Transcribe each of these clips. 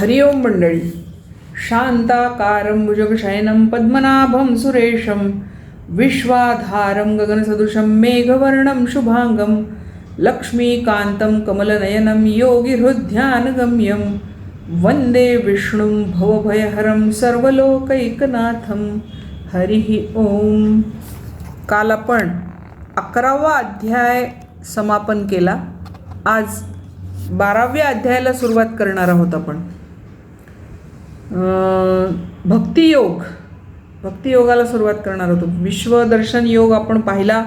हरि ओम मंडळी. शांताकारं भुजगशयनं पद्मनाभं सुरेशं विश्वाधारं गगनसदृशं मेघवर्णं शुभांगं लक्ष्मीकान्तं कमलनयनं योगिहृद्ध्यानगम्यं वंदे विष्णुं भवभयहरं सर्वलोकैकनाथं. हरिः ओम. काल आपण 11वा अध्याय समापन केला. आज 12व्या अध्यायाला सुरुवात करणार आहोत आपण. भक्तियोगाला सुरुवात करणार होतो. विश्वदर्शन योग आपण पाहिला.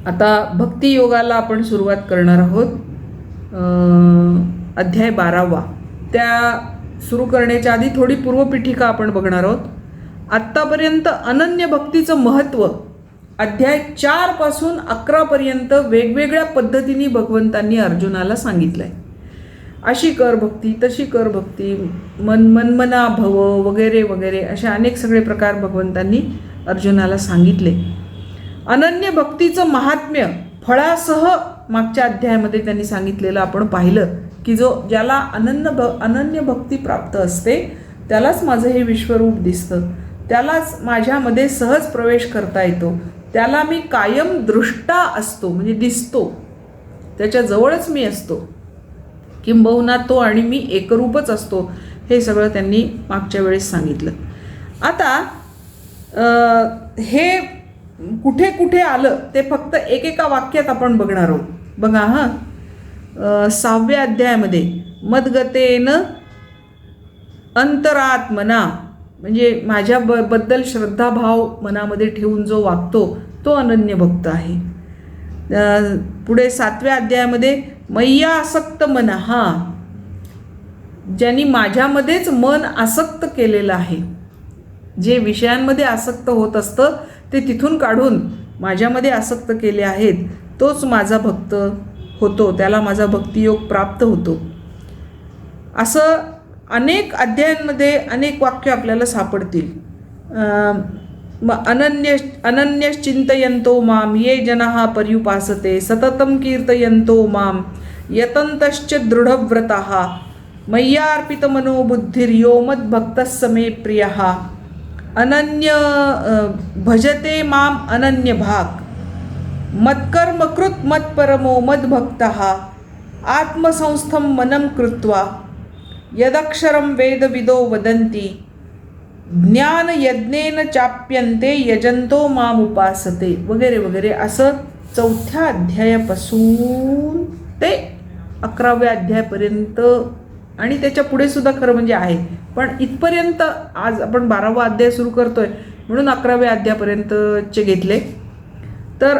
आता भक्तियोगाला आपण सुरुवात करणार आहोत. अध्याय 12वा. त्या सुरू करण्याच्या आधी थोडी पूर्वपीठिका आपण बघणार आहोत. आत्तापर्यंत अनन्य भक्तीचं महत्त्व अध्याय 4 पासून 11 पर्यंत वेगवेगळ्या पद्धतीने भगवंतांनी अर्जुनाला सांगितलं आहे. अशी कर भक्ती, तशी कर भक्ती, मनमना भव वगैरे वगैरे अशा अनेक सगळे प्रकार भगवंतांनी अर्जुनाला सांगितले. अनन्य भक्तीचं महात्म्य फळासह मागच्या अध्यायामध्ये त्यांनी सांगितलेलं आपण पाहिलं की ज्याला अनन्य भक्ती प्राप्त असते त्यालाच माझं हे विश्वरूप दिसतं, त्यालाच माझ्यामध्ये सहज प्रवेश करता येतो, त्याला मी कायम दृष्टा असतो म्हणजे दिसतो, त्याच्या जवळच मी असतो, किंबहुना तो आणि मी एकरूपच असतो. हे सगळं त्यांनी मागच्या वेळेस सांगितलं. आता हे कुठे कुठे आलं ते फक्त एकेका वाक्यात आपण बघणार आहोत. बघा 6व्या अध्यायामध्ये मद्गतेन अंतरात्मना म्हणजे माझ्या बद्दल श्रद्धाभाव मनामध्ये ठेवून जो वागतो तो अनन्य भक्त आहे. पुढे 7व्या अध्यायामध्ये मय्या आसक्त मन, ज्यांनी माझ्यामध्येच मन आसक्त केलेलं आहे, जे विषयांमध्ये आसक्त होत असतं ते तिथून काढून माझ्यामध्ये आसक्त केले आहेत, तोच माझा भक्त होतो, त्याला माझा भक्तियोग प्राप्त होतो. असं अनेक अध्यायांमध्ये अनेक वाक्य आपल्याला सापडतील. अनन्यश्चिंतयन्तो माम ये जनाः पर्युपासते सततं कीर्तयन्तो माम यतन्तश्च दृढव्रताः मय्यार्पितमनो बुद्धिर्यो मद्भक्तः समे प्रियः अनन्य भजते माम अनन्यभाक् मत्कर्मकृत् मत्परमो मद्भक्तः आत्मसंस्थं मनम कृत्वा यदक्षरं वेदविदो वदन्ति ज्ञानयज्ञेन चाप्यन्ते यजन्तो माम उपासते वगैरे वगैरे. असं 4थ्या अध्यायापासून ते 11व्या अध्यायापर्यंत आणि त्याच्या पुढे सुद्धा खरं म्हणजे आहे, पण इथपर्यंत आज आपण 12वा अध्याय सुरू करतोय म्हणून 11व्या अध्यायापर्यंतचे घेतले. तर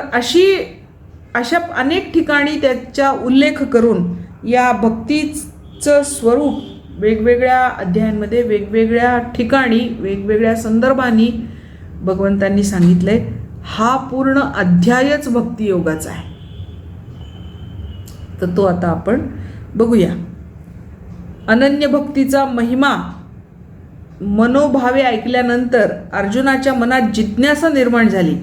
अशा अनेक ठिकाणी त्याचा उल्लेख करून या भक्तीचं स्वरूप वेगवेगळ्या अध्यायांमध्ये वेगवेगळ्या ठिकाणी वेगवेगळ्या संदर्भांनी भगवंतांनी सांगितलंय. हा पूर्ण अध्यायच भक्तियोगाचा आहे. तर तो आता आपण बघूया. अनन्य भक्तीचा महिमा मनोभावे ऐकल्यानंतर अर्जुनाच्या मनात जिज्ञासा निर्माण झाली.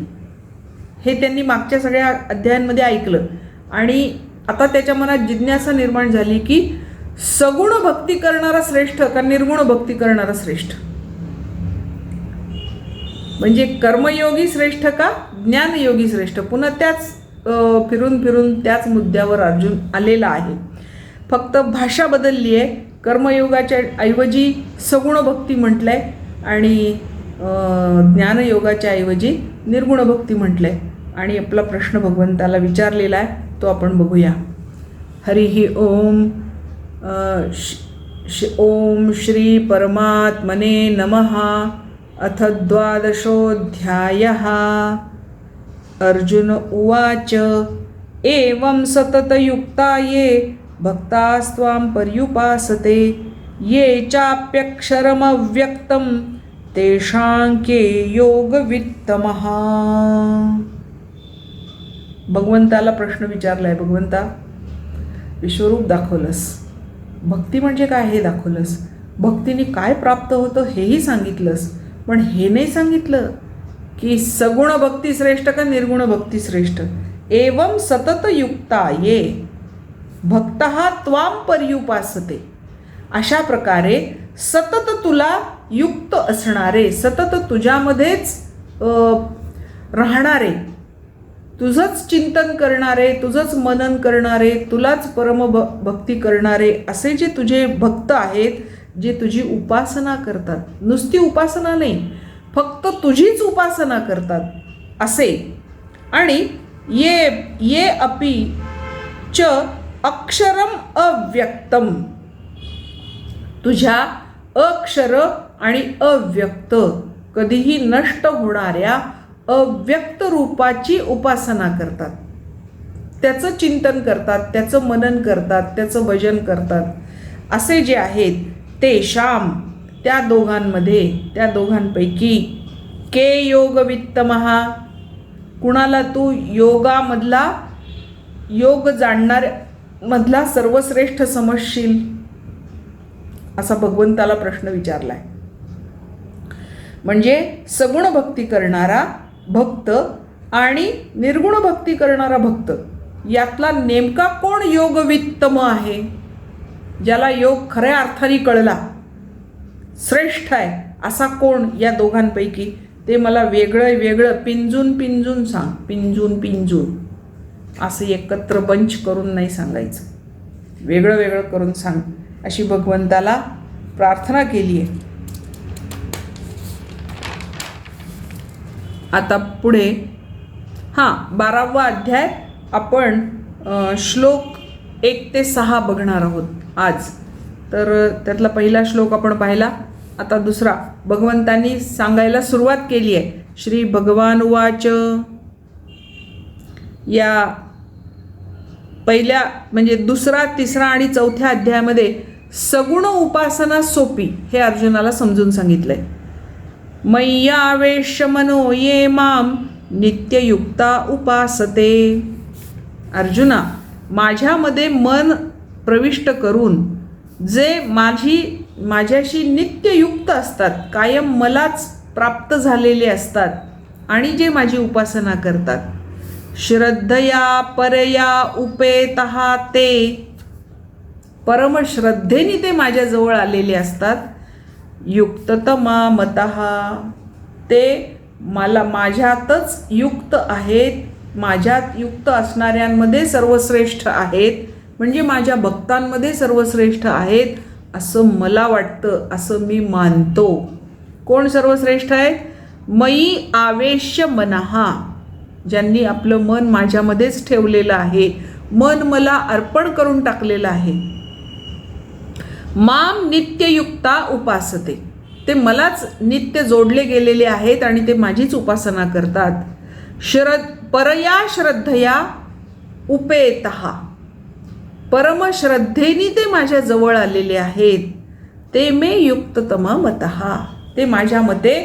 हे त्यांनी मागच्या सगळ्या अध्यायांमध्ये ऐकलं आणि आता त्याच्या मनात जिज्ञासा निर्माण झाली की सगुण भक्ती करणारा श्रेष्ठ का निर्गुण भक्ती करणारा श्रेष्ठ, म्हणजे कर्मयोगी श्रेष्ठ का ज्ञानयोगी श्रेष्ठ. पुन्हा त्याच फिरून त्याच मुद्द्यावर अर्जुन आलेला आहे. फक्त भाषा बदलली आहे. कर्मयोगाच्या ऐवजी सगुण भक्ती म्हटलंय आणि ज्ञानयोगाच्या ऐवजी निर्गुण भक्ती म्हटलंय. आणि आपला प्रश्न भगवंताला विचारलेला आहे तो आपण बघूया. हरिः ओम. ओम श्री परमात्मने नमः. अथ 12ोऽध्यायः. अर्जुन उवाच एवं सततयुक्ता ये भक्तास्त्वां पर्युपासते ये चाप्यक्षरमव्यक्तं तेषां के योगवित्तमः. भगवंताला प्रश्न विचारलाय. भगवंता, विश्वरूप दाखवलंस, भक्ती म्हणजे काय हे दाखवलंस, भक्तीने काय प्राप्त होतं हेही सांगितलंस, पण हे नाही सांगितलं की सगुण भक्ती श्रेष्ठ का निर्गुण भक्ती श्रेष्ठ. एवं सतत युक्ता ये भक्तः त्वाम पर्युपासते. अशा प्रकारे सतत तुला युक्त असणारे, सतत तुझ्यामध्येच राहणारे, तुझंच चिंतन करणारे, तुझंच मनन करणारे, तुलाच भक्ती करणारे असे जे तुझे भक्त आहेत, जे तुझी उपासना करतात, नुसती उपासना नाही, फक्त तुझीच उपासना करतात असे. आणि ये अपि च अक्षरम अव्यक्तम, तुझ्या अक्षर आणि अव्यक्त, कधीही नष्ट होणाऱ्या अव्यक्त रूपाची उपासना करतात, त्याचं चिंतन करतात, त्याचं मनन करतात, त्याचं भजन करतात असे जे आहेत ते शाम, त्या दोघांमध्ये, त्या दोघांपैकी के योगवित्तमहा, कुणाला तू योगामधला, योग जाणणाऱ्यामधला सर्वश्रेष्ठ समजशील, असा भगवंताला प्रश्न विचारलाय. म्हणजे सगुण भक्ती करणारा भक्त आणि निर्गुण भक्ती करणारा भक्त यातला नेमका कोण योगवित्तम आहे, ज्याला योग खऱ्या अर्थाने कळला, श्रेष्ठ आहे असा कोण या दोघांपैकी, ते मला वेगळं वेगळं पिंजून सांग. पिंजून असं एकत्र बंच करून नाही सांगायचं, वेगळं वेगळं करून सांग अशी भगवंताला प्रार्थना केली आहे. आता पुढे 12वा अध्याय आपण श्लोक 1 ते 6 बघणार आहोत आज. तर त्यातला पहिला श्लोक आपण पाहिला. आता दुसरा भगवंतांनी सांगायला सुरुवात केली आहे. श्री भगवान उवाच, या पहिल्या म्हणजे दुसरा, तिसरा आणि चौथ्या अध्यायामध्ये सगुण उपासना सोपी हे अर्जुनाला समजून सांगितलंय. मय्यावेश्य मनो ये माम नित्ययुक्ता उपासते. अर्जुना, माझ्यामध्ये मन प्रविष्ट करून जे माझ्याशी नित्ययुक्त असतात, कायम मलाच प्राप्त झालेले असतात आणि जे माझी उपासना करतात, श्रद्धया परया उपेतः ते, परमश्रद्धेने ते माझ्याजवळ आलेले असतात, युक्ततमा मतः, ते मला माझ्यातच युक्त आहेत, माझ्यात युक्त असणाऱ्यांमध्ये सर्वश्रेष्ठ आहेत, म्हणजे माझ्या भक्तांमध्ये सर्वश्रेष्ठ आहेत असं मला वाटतं, असं मी मानतो. कोण सर्वश्रेष्ठ आहेत? मयी आवेश्य मनहा, ज्यांनी आपलं मन माझ्यामध्येच ठेवलेलं आहे, मन मला अर्पण करून टाकलेलं आहे. माम नित्ययुक्ता उपासते, ते मलाच नित्य जोडले गेलेले आहेत आणि ते माझीच उपासना करतात. परया श्रद्धया उपेतः, परमश्रद्धेने ते माझ्या जवळ आलेले आहेत. ते मे युक्ततम मतः, ते माझ्या मते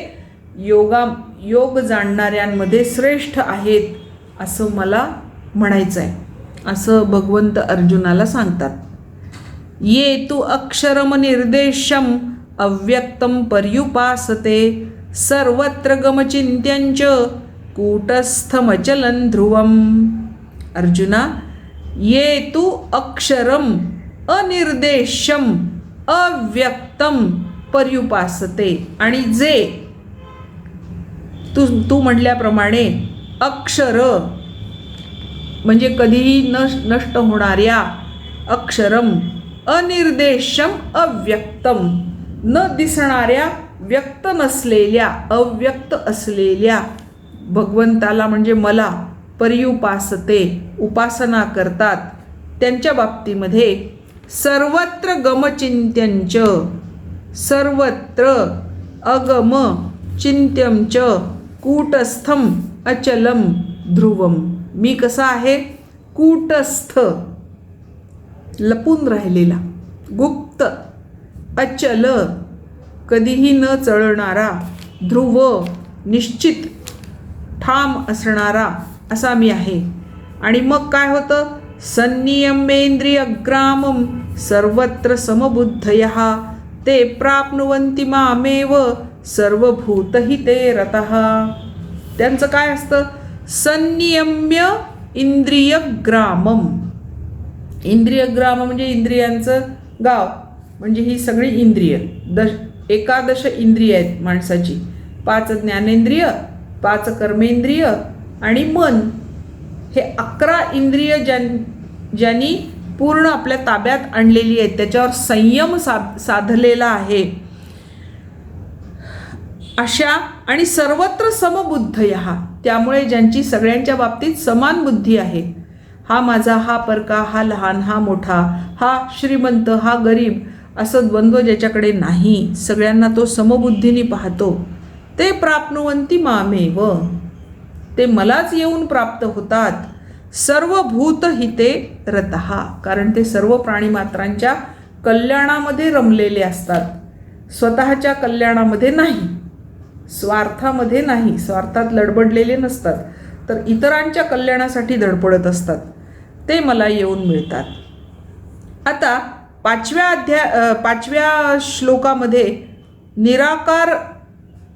योग जाणणाऱ्यांमध्ये श्रेष्ठ आहेत असं मला म्हणायचं आहे, असं भगवंत अर्जुनाला सांगतात. ये तु अक्षरम निर्देशम अव्यक्तम पर्युपासते, सर्वत्र गमचिंत्यंच कूटस्थमचलं ध्रुवम. अर्जुना, ये तु अक्षरम अनिर्देशम अव्यक्तम पर्युपासते, आणि जे तू म्हटल्याप्रमाणे अक्षर म्हणजे कधीही नष्ट होणाऱ्या, अक्षरम अनिर्देशम अव्यक्तम, न दिसणाऱ्या, व्यक्त नसलेल्या, अव्यक्त असलेल्या भगवंताला म्हणजे मला पर्युपासते उपासना करतात, त्यांच्या बाबतीमध्ये सर्वत्र गमचिंत्यंच, सर्वत्र अगम चिंत्यंच कूटस्थम अचलम ध्रुवम. मी कसा आहे? कूटस्थ, लपून राहिलेला, गुप्त, अचल कधीही न चळणारा, ध्रुव निश्चित ठाम असणारा असा मी आहे. आणि मग काय होतं? संनियमेंद्रियग्रामं सर्वत्र समबुद्धयः ते प्राप्नुवन्ति मामेव सर्वभूतहिते रतः. त्यांचं काय असतं? संनियम्य इंद्रियग्रामम. इंद्रियग्राम म्हणजे इंद्रियांचं गाव, म्हणजे ही सगळी इंद्रिय, एकादश इंद्रिय आहेत माणसाची. 5 ज्ञानेंद्रिय, 5 कर्मेंद्रिय आणि मन, हे 11 इंद्रिय ज्यांनी पूर्ण आपल्या ताब्यात आणलेली आहेत, त्याच्यावर संयम साधलेला आहे, अशा आणि सर्वत्र समबुद्धयः, त्यामुळे ज्यांची सगळ्यांच्या बाबतीत समान बुद्धी आहे. हा माझा, हा परका, हा लहान, हा मोठा, हा श्रीमंत, हा गरीब, असं द्वंद्व ज्याच्याकडे नाही, सगळ्यांना तो समबुद्धीने पाहतो, ते प्राप्नुवन्ति मामेव, ते मलाच येऊन प्राप्त होतात. सर्वभूत हिते रतः, कारण ते सर्व प्राणीमात्रांच्या कल्याणामध्ये रमलेले असतात, स्वतःच्या कल्याणामध्ये नाही, स्वार्थामध्ये नाही, स्वार्थात लडबडलेले नसतात, तर इतरांच्या कल्याणासाठी धडपडत असतात, ते मला येऊन मिळतात. आता 5व्या श्लोकामध्ये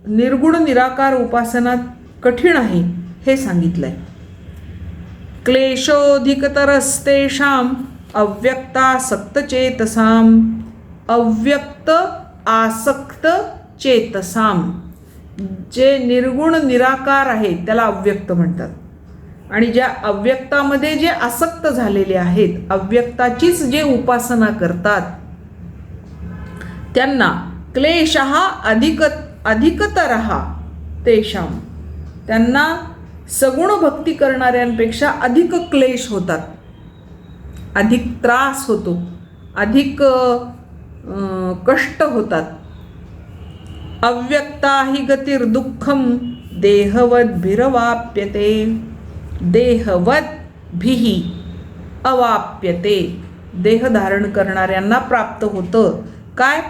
निर्गुण निराकार उपासना कठीण आहे हे सांगितलंय. क्लेशोधिकतरस्तेषां अव्यक्तासक्त चेतसाम, अव्यक्त आसक्त चेतसाम, जे निर्गुण निराकार आहे त्याला अव्यक्त म्हणतात, आणि ज्या अव्यक्तामध्ये जे आसक्त झालेले आहेत, अव्यक्ताचीच जे उपासना करतात, त्यांना क्लेशः अधिकतरः तेषां, त्यांना सगुण भक्ती करणाऱ्यांपेक्षा अधिक क्लेश होतात, अधिक त्रास होतो, अधिक कष्ट होतात. अव्यक्ता हि गतिर्दुःखम देहवद्भिरवाप्यते, देहवद्भिः अवाप्यते, देह धारण करणाऱ्यांना प्राप्त होतं काय?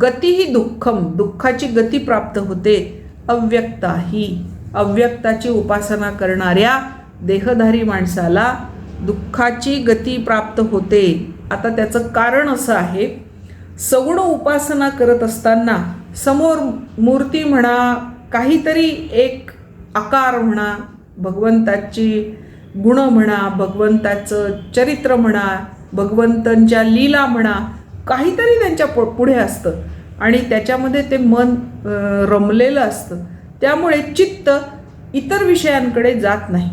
गती ही दुःखम, दुःखाची गती प्राप्त होते. अव्यक्ता ही, अव्यक्ताची उपासना करणाऱ्या देहधारी माणसाला दुःखाची गती प्राप्त होते. आता त्याचं कारण असं आहे, सगुण उपासना करत असताना समोर मूर्ती म्हणा, काहीतरी एक आकार म्हणा, भगवंताची गुण म्हणा, भगवंताचं चरित्र म्हणा, भगवंतांच्या लीला म्हणा, काहीतरी त्यांच्या पुढे असतं आणि त्याच्यामध्ये ते मन रमलेलं असतं. त्यामुळे चित्त इतर विषयांकडे जात नाही,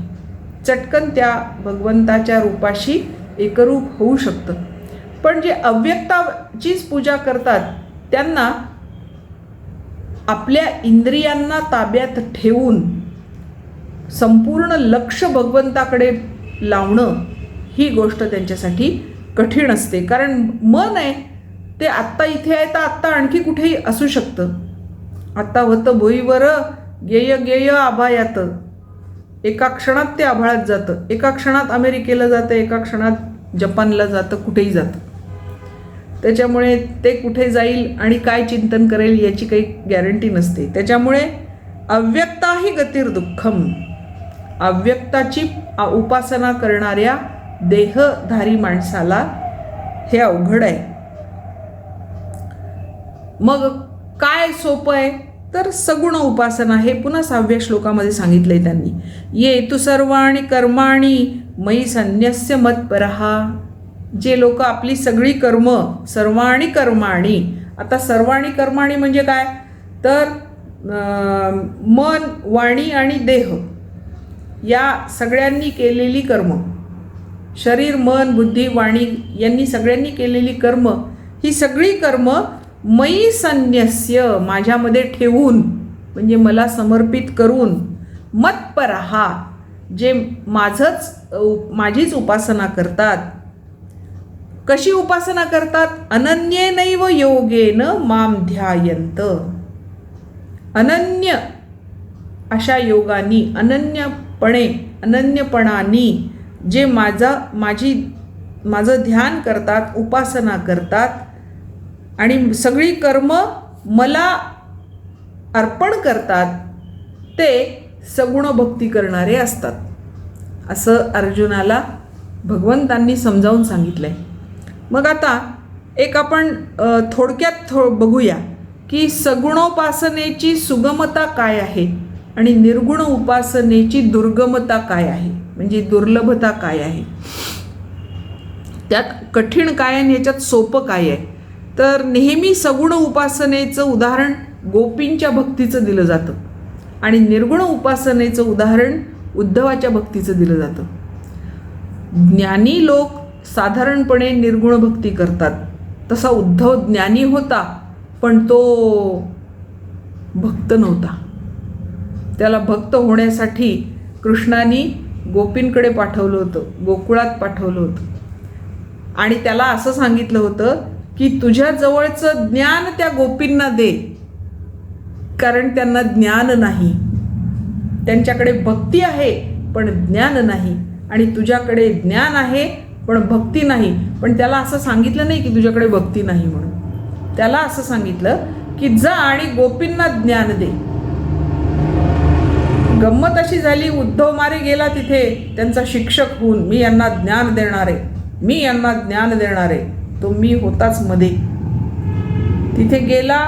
चटकन त्या भगवंताच्या रूपाशी एकरूप होऊ शकतं. पण जे अव्यक्ताचीच पूजा करतात त्यांना आपल्या इंद्रियांना ताब्यात ठेवून संपूर्ण लक्ष भगवंताकडे लावणं ही गोष्ट त्यांच्यासाठी कठीण असते. कारण मन आहे ते आत्ता इथे आहे तर आत्ता आणखी कुठेही असू शकतं. आत्ता होतं भुईवर गेय गेय आभायात, एका क्षणात ते आभाळात जातं, एका क्षणात अमेरिकेला जातं, एका क्षणात जपानला जातं, कुठेही जातं. त्याच्यामुळे ते कुठे जाईल आणि काय चिंतन करेल याची काही गॅरंटी नसते. त्याच्यामुळे अव्यक्ता ही गतिर्दुःखम, अव्यक्ताची उपासना करणाऱ्या देहधारी माणसाला हे अवघड आहे. मग काय सोपं आहे तर सगुण उपासना, हे पुन्हा 6व्या श्लोकामध्ये सांगितलंय त्यांनी. ये तु सर्वाणि कर्माणि मयि संन्यस्य मत्परः, जे लोक आपली सगळी कर्म, सर्वाणि कर्माणि, आता सर्वाणि कर्माणि म्हणजे काय तर मन, वाणी आणि देह या सगळ्यांनी केलेली कर्म, शरीर, मन, बुद्धी, वाणी यांनी सगळ्यांनी केलेली कर्म, ही सगळी कर्म मयि संन्यस्य, माझ्यामध्ये ठेवून, म्हणजे मला समर्पित करून, मत्परः, जे माझीच उपासना करतात. कशी उपासना करतात? अनन्येनैव योगेन माम ध्यायन्त, अनन्य अशा योगानी, अनन्यपणानी जे माझं ध्यान करतात, उपासना करतात आणि सगळी कर्म मला अर्पण करतात, ते सगुण भक्ती करणारे असतात, असं अर्जुनाला भगवंतांनी समजावून सांगितलंय. मग आता एक आपण थोडक्यात बघूया की सगुणोपासनेची सुगमता काय आहे आणि निर्गुण उपासनेची दुर्गमता काय आहे, म्हणजे दुर्लभता काय आहे, त्यात कठीण काय आणि याच्यात सोपं काय आहे. तर नेहमी सगुण उपासनेचं उदाहरण गोपींच्या भक्तीचं दिलं जातं आणि निर्गुण उपासनेचं उदाहरण उद्धवाच्या भक्तीचं दिलं जातं. ज्ञानी लोक साधारणपणे निर्गुण भक्ती करतात. तसा उद्धव ज्ञानी होता, पण तो भक्त नव्हता. त्याला भक्त होण्यासाठी कृष्णाने गोपींकडे पाठवलं होतं, गोकुळात पाठवलं होतं आणि त्याला असं सांगितलं होतं की तुझ्या जवळचं ज्ञान त्या गोपींना दे, कारण त्यांना ज्ञान नाही. त्यांच्याकडे भक्ती आहे पण ज्ञान नाही, आणि तुझ्याकडे ज्ञान आहे पण भक्ती नाही. पण त्याला असं सांगितलं नाही की तुझ्याकडे भक्ती नाही म्हणून. त्याला असं सांगितलं की जा आणि गोपींना ज्ञान दे. गंमत अशी झाली, उद्धव मारे गेला तिथे त्यांचा शिक्षक होऊन, मी यांना ज्ञान देणार आहे, मी यांना ज्ञान देणार आहे. तो मी होताच मध्ये. तिथे गेला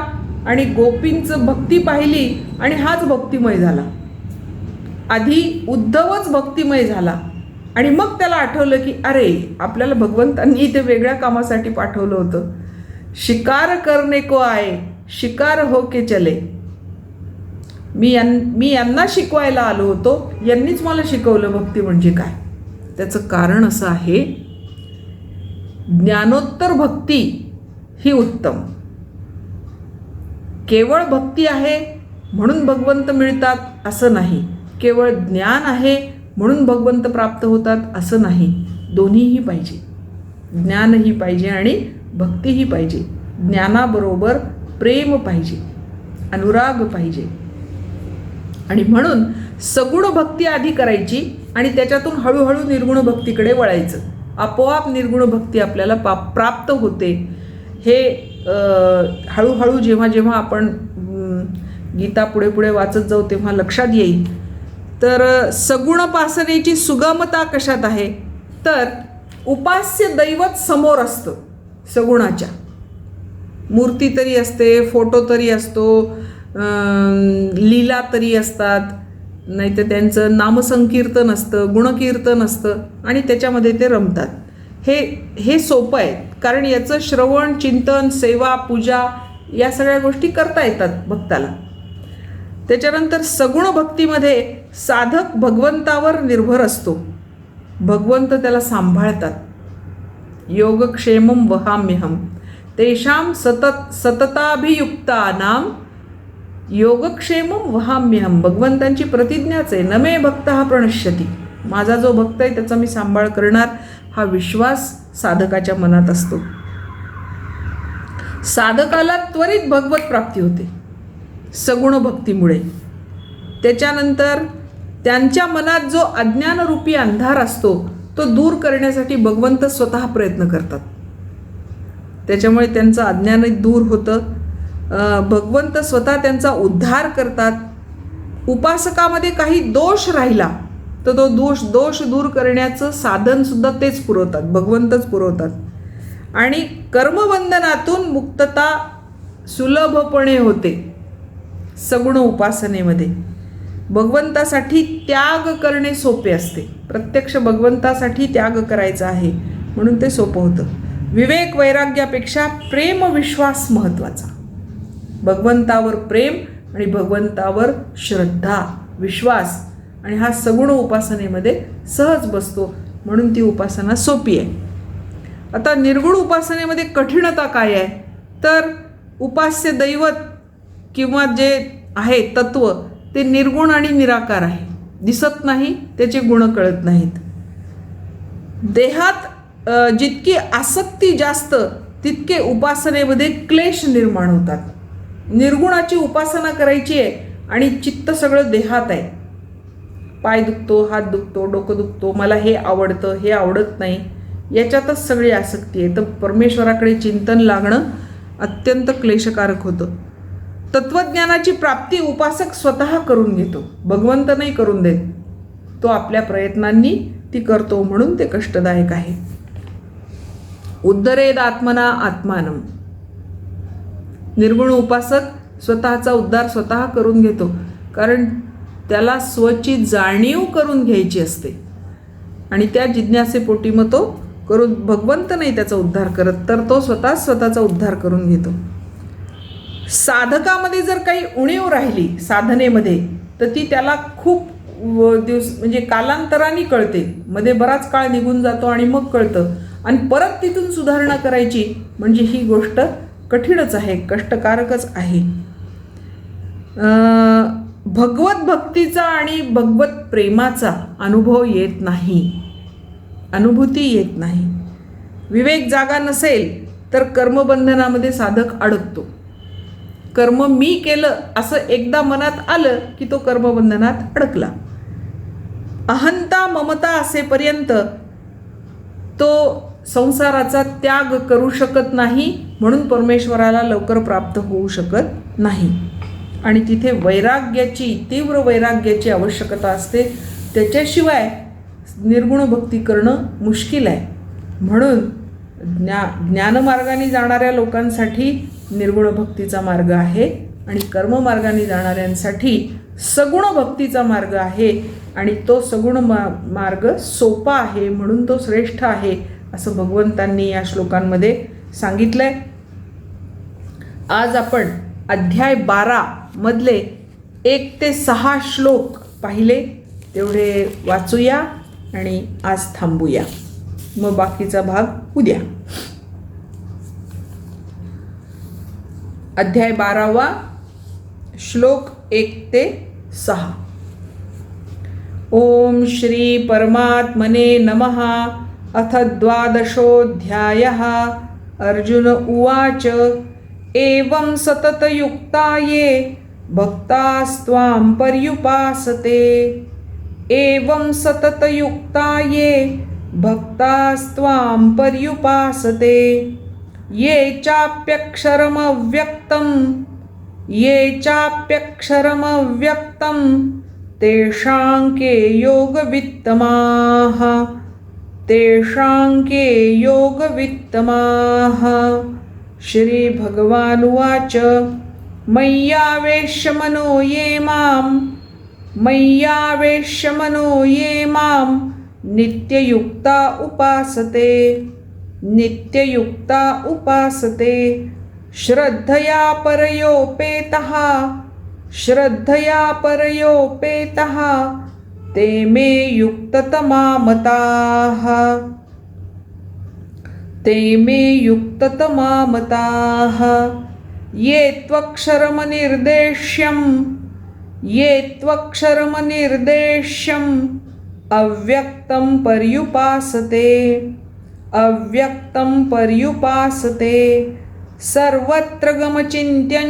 आणि गोपींचं भक्ती पाहिली आणि हाच भक्तिमय झाला. आधी उद्धवच भक्तिमय झाला आणि मग त्याला आठवलं की अरे, आपल्याला भगवंतांनी इथे वेगळ्या कामासाठी पाठवलं होतं. शिकार करने को आए, शिकार हो के चले. मी यांना शिकवायला आलो होतो, यांनीच मला शिकवलं भक्ती म्हणजे काय. त्याचं कारण असं आहे, ज्ञानोत्तर भक्ती ही उत्तम. केवळ भक्ती आहे म्हणून भगवंत मिळतात असं नाही, केवळ ज्ञान आहे म्हणून भगवंत प्राप्त होतात असं नाही. दोन्हीही पाहिजे, ज्ञानही पाहिजे आणि भक्तीही पाहिजे. ज्ञानाबरोबर प्रेम पाहिजे, अनुराग पाहिजे. आणि म्हणून सगुण भक्ती आधी करायची आणि त्याच्यातून हळूहळू निर्गुण भक्तीकडे वळायचं. आपोआप निर्गुण भक्ती आपल्याला प्राप्त होते. हे हळूहळू जेव्हा जेव्हा आपण गीता पुढे पुढे वाचत जाऊ तेव्हा लक्षात येईल. तर सगुणोपासनेची सुगमता कशात आहे, तर उपास्य दैवत समोर असतं. सगुणाच्या मूर्ती तरी असते, फोटो तरी असतो, लीला तरी असतात, नाही तर त्यांचं नामसंकीर्तन असतं, गुणकीर्तन असतं आणि त्याच्यामध्ये ते रमतात. हे सोपं आहे, कारण याचं श्रवण, चिंतन, सेवा, पूजा या सगळ्या गोष्टी करता येतात भक्ताला. त्याच्यानंतर सगुण भक्तीमध्ये साधक भगवंतावर निर्भर असतो, भगवंत त्याला सांभाळतात. योगक्षेमं वहाम्यहम तेषां सतताभियुक्तानां योगक्षेमं वहाम्यहम. भगवंतांची प्रतिज्ञाच आहे, न मे भक्तः प्रणश्यति. माझा जो भक्त आहे त्याचा मी सांभाळ करणार, हा विश्वास साधकाच्या मनात असतो. साधकाला त्वरित भगवत प्राप्ती होते सगुण भक्तीमुळे. त्याच्यानंतर त्यांच्या मनात जो अज्ञानरूपी अंधार असतो तो दूर करण्यासाठी भगवंत स्वतः प्रयत्न करतात. त्याच्यामुळे त्यांचं अज्ञानही दूर होतं. भगवंत स्वतः त्यांचा उद्धार करतात. उपासकामध्ये काही दोष राहिला तर तो दोष दूर करण्याचं साधनसुद्धा तेच पुरवतात, भगवंतच पुरवतात. आणि कर्मबंधनातून मुक्तता सुलभपणे होते. सगुण उपासनेमध्ये भगवंतासाठी त्याग करणे सोपे असते. प्रत्यक्ष भगवंतासाठी त्याग करायचा आहे म्हणून ते सोपं होतं. विवेक वैराग्यापेक्षा प्रेम विश्वास महत्त्वाचा. भगवंतावर प्रेम आणि भगवंतावर श्रद्धा, विश्वास, आणि हा सगुण उपासनेमध्ये सहज बसतो म्हणून ती उपासना सोपी आहे. आता निर्गुण उपासनेमध्ये कठीणता काय आहे, तर उपास्य दैवत किंवा जे आहे तत्व ते निर्गुण आणि निराकार आहे, दिसत नाही, त्याचे गुण कळत नाहीत. देहात जितकी आसक्ती जास्त तितके उपासनेमध्ये क्लेश निर्माण होतात. निर्गुणाची उपासना करायची आहे आणि चित्त सगळं देहात आहे. पाय दुखतो, हात दुखतो, डोकं दुखतो, मला हे आवडतं, हे आवडत नाही, याच्यातच सगळी आसक्ती आहे. तर परमेश्वराकडे चिंतन लागणं अत्यंत क्लेशकारक होतं. तत्वज्ञानाची प्राप्ती उपासक स्वतः करून घेतो, भगवंत नाही करून देत. तो आपल्या प्रयत्नांनी ती करतो म्हणून ते कष्टदायक आहे. उद्धरेद आत्मना आत्मानम. निर्गुण उपासक स्वतःचा उद्धार स्वतः करून घेतो, कारण त्याला स्वची जाणीव करून घ्यायची असते आणि त्या जिज्ञासेपोटी मग तो करून भगवंत नाही त्याचा उद्धार करत, तर तो स्वतःचा उद्धार करून घेतो. साधकामध्ये जर काही उणीव राहिली साधनेमध्ये, तर ती त्याला खूप दिवस म्हणजे कालांतराने कळते. मध्ये बराच काळ निघून जातो आणि मग कळतं, आणि परत तिथून सुधारणा करायची म्हणजे ही गोष्ट कठीणच आहे, कष्टकारकच आहे. भगवत भक्तीचा आणि भगवत प्रेमाचा अनुभव येत नाही, अनुभूती येत नाही. विवेक जागा नसेल तर कर्मबंधनामध्ये साधक अडकतो. कर्म मी केलं असं एकदा मनात आलं की तो कर्मबंधनात अडकला. अहंता ममता असेपर्यंत तो संसाराचा त्याग करू शकत नाही, म्हणून परमेश्वराला लवकर प्राप्त होऊ शकत नाही. आणि तिथे वैराग्याची, तीव्र वैराग्याची आवश्यकता असते. त्याच्याशिवाय निर्गुण भक्ती करणं मुश्किल आहे. म्हणून ज्ञानमार्गाने जाणाऱ्या लोकांसाठी निर्गुण भक्तीचा मार्ग आहे, आणि कर्ममार्गाने जाणाऱ्यांसाठी सगुण भक्तीचा मार्ग आहे. आणि तो सगुण मार्ग सोपा आहे, म्हणून तो श्रेष्ठ आहे, असं भगवंतांनी या श्लोकांमध्ये सांगितलंय. आज आपण अध्याय 12 मधले 1 ते 6 श्लोक पाहिले, तेवढे वाचूया आणि आज थांबूया. मग बाकीचा भाग उद्या. अध्याय 12 श्लोक 1 ते 6. ओम श्री परमात्मने नमः. अथ 12ोऽध्यायः. अर्जुन उवाच एवं सततयुक्ता ये भक्तास्त्वां पर्युपासते. एवं सततयुक्ता ये भक्तास्त्वां पर्युपासते. ये चाप्यक्षरमव्यक्तं तेषां के योगवित्तमाः. श्री भगवानुवाच मय्यावेश्य मनो ये मां नित्ययुक्ता उपासते. श्रद्धया परयोपेतः ते मे युक्ततमा मताः. ये त्वक्षरमनिर्देश्यम् अव्यक्तं पर्युपासते. सर्वत्र गमचिन्त्यं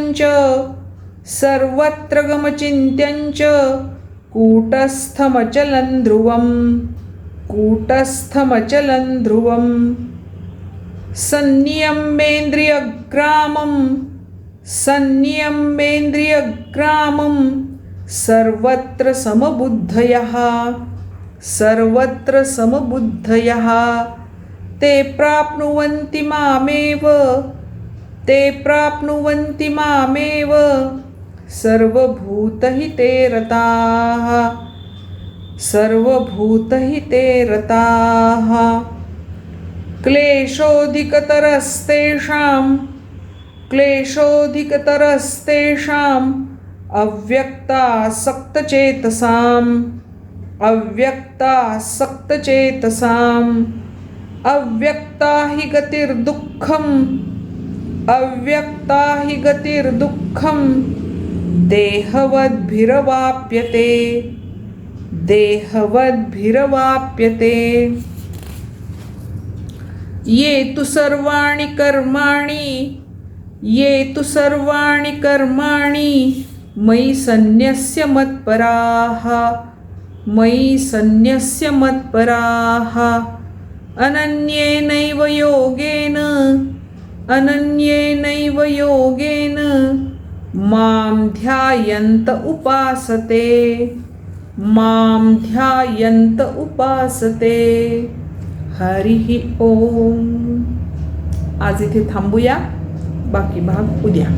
च कूटस्थमचलं ध्रुवम्. संयम्येन्द्रियग्रामं सर्वत्र समबुद्धयः ते प्राप्नुवन्ति मामेव सर्वभूतहिते रताः. क्लेशोऽधिकतरस्तेषाम् अव्यक्तासक्तचेतसाम्. अव्यक्ता हि गतिर्दुःखं देहवद्भिरवाप्यते. ये तु सर्वाणि कर्माणि मयि सन्न्यस्य मत्पराः अनन्येनैव योगेन मां ध्यायन्त उपासते. हरिः ओम. आज इथे थांबूया, बाकी भाग उद्या.